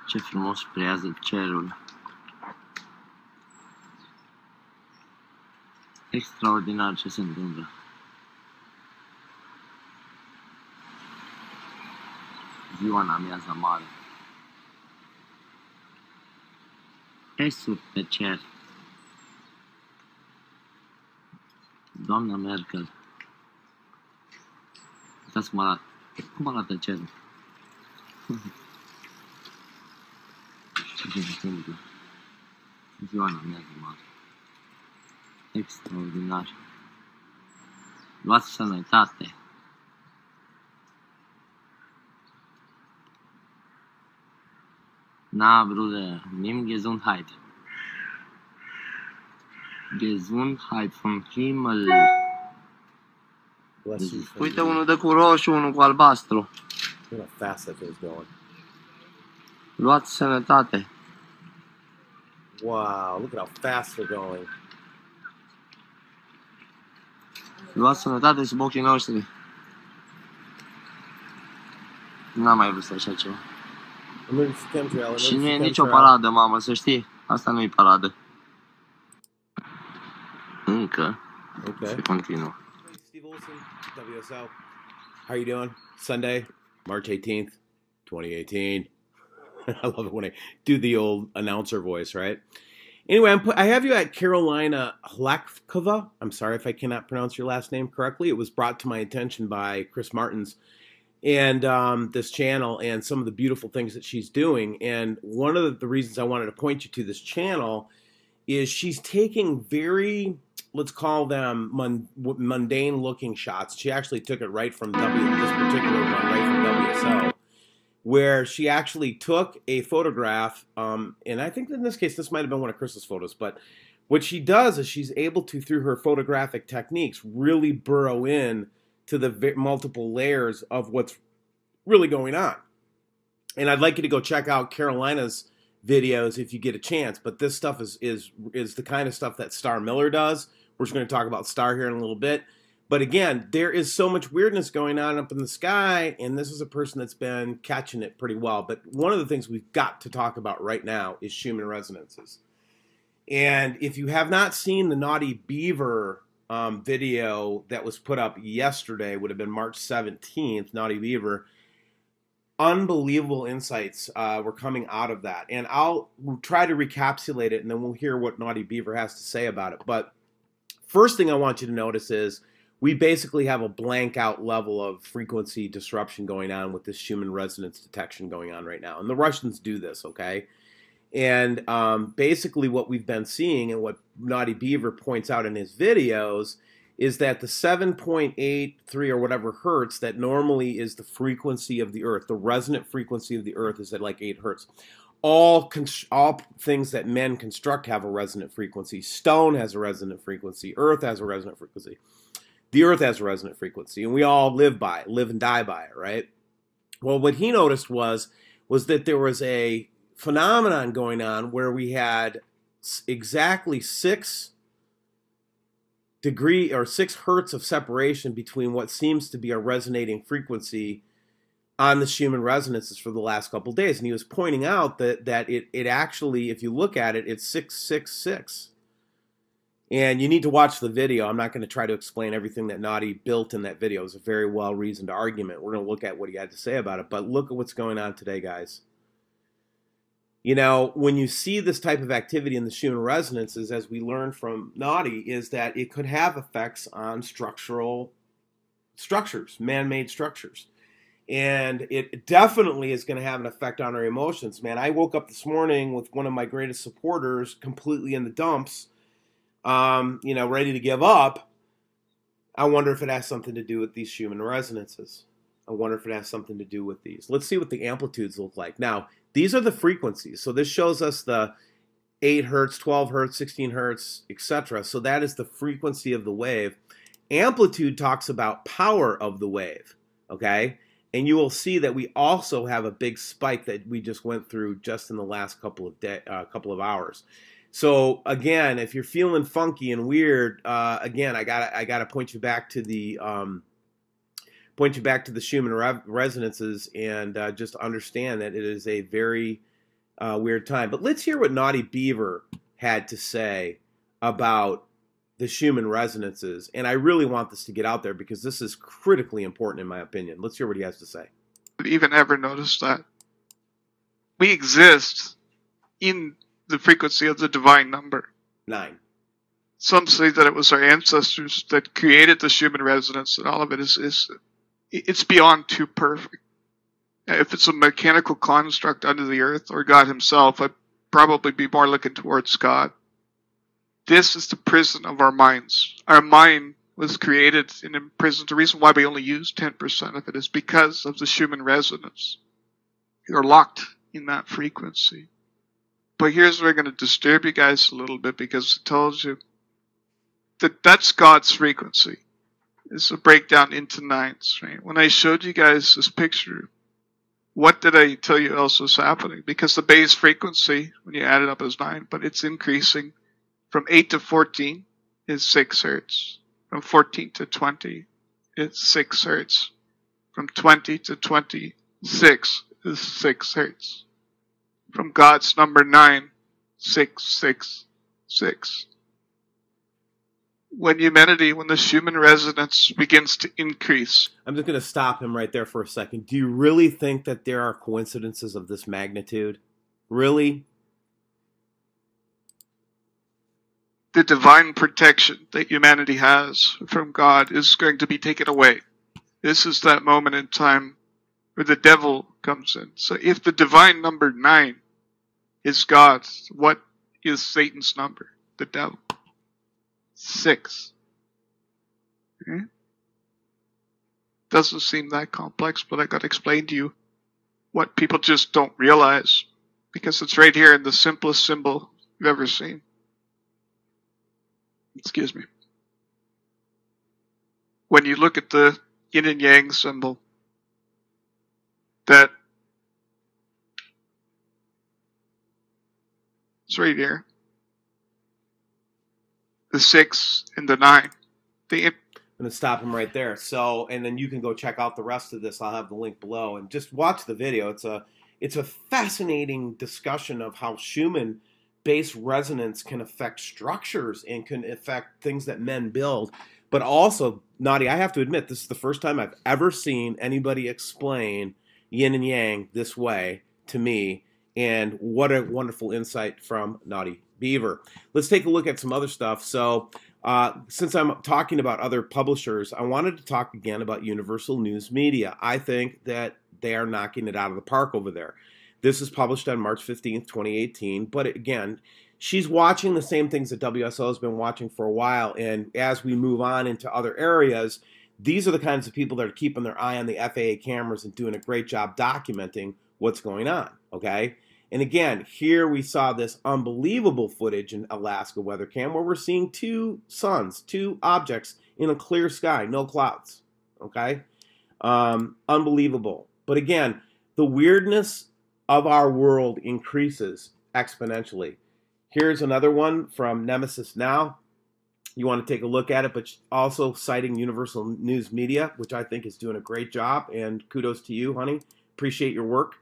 Ce frumos preiază cerul. Extraordinar ce se întâmplă. Ziua în amiază mare. Esuri pe cer. Doamna Merkel. Uitați cum arată. Cum arată cerul? Ce se întâmplă? Ziua în amiază mare. Extraordinar. Luați sănătate. Na, Bruder, nimm Gesundheit. Gesundheit vom Himmel. Bless you. Uite, unul de cu roșu, unul cu albastru. Look how fast that thing's going. Luați sănătate. Wow, look at how fast they're going. Luați sănătate sub ochii noștri. N-am mai văzut așa ceva. Emergency chemtrail. Și nu e nicio paradă, mamă, să știi. Asta nu e paradă. Încă. Okay. Se continuă. Steve Olson, WSO. How are you doing? Sunday, March 18th, 2018. I love it when I do the old announcer voice, right? Anyway, I have you at Carolina Hlakova. I'm sorry if I cannot pronounce your last name correctly. It was brought to my attention by Chris Martins and this channel and some of the beautiful things that she's doing. And one of the reasons I wanted to point you to this channel is she's taking very, let's call them mundane-looking shots. She actually took it right from this particular one, right from WSO, where she actually took a photograph, and I think in this case, this might have been one of Chris's photos, but what she does is she's able to, through her photographic techniques, really burrow in to the multiple layers of what's really going on. And I'd like you to go check out Carolina's videos if you get a chance, but this stuff is the kind of stuff that Star Miller does. We're just going to talk about Star here in a little bit. But again, there is so much weirdness going on up in the sky, and this is a person that's been catching it pretty well. But one of the things we've got to talk about right now is Schumann resonances. And if you have not seen the Naughty Beaver video that was put up yesterday, would have been March 17th, Naughty Beaver, unbelievable insights were coming out of that. And I'll try to recapsulate it, and then we'll hear what Naughty Beaver has to say about it. But first thing I want you to notice is we basically have a blank out level of frequency disruption going on with this Schumann resonance detection going on right now. And the Russians do this, okay? And basically what we've been seeing and what Naughty Beaver points out in his videos is that the 7.83 or whatever hertz that normally is the frequency of the Earth, the resonant frequency of the Earth is at like 8 hertz. All things that men construct have a resonant frequency. Stone has a resonant frequency. Earth has a resonant frequency. The Earth has a resonant frequency, and we all live by it, live and die by it, right? Well, what he noticed was that there was a phenomenon going on where we had exactly 6 hertz of separation between what seems to be a resonating frequency on the Schumann resonances for the last couple of days. And he was pointing out that it actually, if you look at it, it's 666. And you need to watch the video. I'm not going to try to explain everything that Naughty built in that video. It was a very well-reasoned argument. We're going to look at what he had to say about it. But look at what's going on today, guys. You know, when you see this type of activity in the Schumann resonances, as we learned from Naughty, is that it could have effects on structural structures, man-made structures. And it definitely is going to have an effect on our emotions. Man, I woke up this morning with one of my greatest supporters completely in the dumps, you know, ready to give up. I wonder if it has something to do with these Schumann resonances. I wonder if it has something to do with these. Let's see what the amplitudes look like. Now, these are the frequencies. So this shows us the 8 hertz, 12 hertz, 16 hertz, etc. So that is the frequency of the wave. Amplitude talks about power of the wave, okay? And you will see that we also have a big spike that we just went through just in the last couple of hours. So again, if you're feeling funky and weird, again, I gotta point you back to the Schumann resonances and just understand that it is a very weird time. But let's hear what Naughty Beaver had to say about the Schumann resonances. And I really want this to get out there because this is critically important in my opinion. Let's hear what he has to say. Even ever noticed that we exist in the frequency of the divine number 9. Some say that it was our ancestors that created the Schumann resonance, and all of it it's beyond too perfect. If it's a mechanical construct under the earth or God himself, I'd probably be more looking towards God. This is the prison of our minds. Our mind was created and imprisoned. The reason why we only use 10% of it is because of the Schumann resonance. You're locked in that frequency. But here's where I'm going to disturb you guys a little bit, because it tells you that that's God's frequency. It's a breakdown into nines, right? When I showed you guys this picture, what did I tell you else was happening? Because the base frequency, when you add it up, is 9, but it's increasing. From 8 to 14 is 6 hertz. From 14 to 20, it's 6 hertz. From 20 to 26 is 6 hertz. From God's number 9, 666. When the Schumann resonance begins to increase. I'm just going to stop him right there for a second. Do you really think that there are coincidences of this magnitude? Really? The divine protection that humanity has from God is going to be taken away. This is that moment in time where the devil comes in. So if the divine number 9 is God, what is Satan's number? The devil. 6. Okay? Doesn't seem that complex, but I got to explain to you what people just don't realize, because it's right here in the simplest symbol you've ever seen. Excuse me. When you look at the yin and yang symbol, that it's right here. The 6 and the 9. I'm going to stop him right there. So, and then you can go check out the rest of this. I'll have the link below, and just watch the video. It's a fascinating discussion of how Schumann base resonance can affect structures and can affect things that men build. But also, Naughty, I have to admit, this is the first time I've ever seen anybody explain yin and yang this way to me, and what a wonderful insight from Naughty Beaver. Let's take a look at some other stuff. So, since I'm talking about other publishers, I wanted to talk again about Universal News Media. I think that they are knocking it out of the park over there. This is published on March 15th, 2018. But again, she's watching the same things that WSO has been watching for a while. And as we move on into other areas, these are the kinds of people that are keeping their eye on the FAA cameras and doing a great job documenting what's going on, okay? And again, here we saw this unbelievable footage in Alaska weather cam where we're seeing 2 suns, 2 objects in a clear sky, no clouds, okay? Unbelievable. But again, the weirdness of our world increases exponentially. Here's another one from Nemesis Now. You want to take a look at it, but also citing Universal News Media, which I think is doing a great job, and kudos to you, honey. Appreciate your work.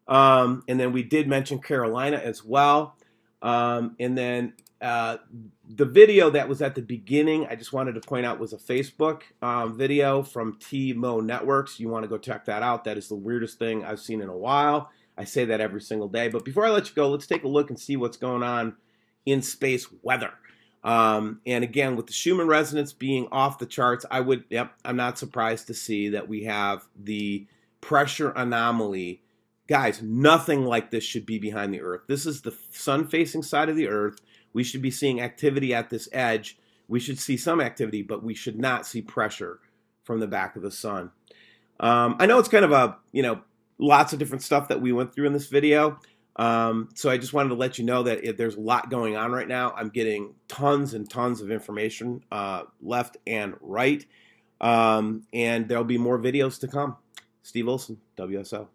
And then we did mention Carolina as well. And then the video that was at the beginning, I just wanted to point out, was a Facebook video from T-Mo Networks. You want to go check that out. That is the weirdest thing I've seen in a while. I say that every single day. But before I let you go, let's take a look and see what's going on in space weather. And again, with the Schumann resonance being off the charts, I'm not surprised to see that we have the pressure anomaly. Guys, nothing like this should be behind the Earth. This is the sun-facing side of the Earth. We should be seeing activity at this edge. We should see some activity, but we should not see pressure from the back of the sun. I know it's kind of a, lots of different stuff that we went through in this video. So I just wanted to let you know that there's a lot going on right now. I'm getting tons and tons of information left and right. And there'll be more videos to come. Steve Olson, WSO.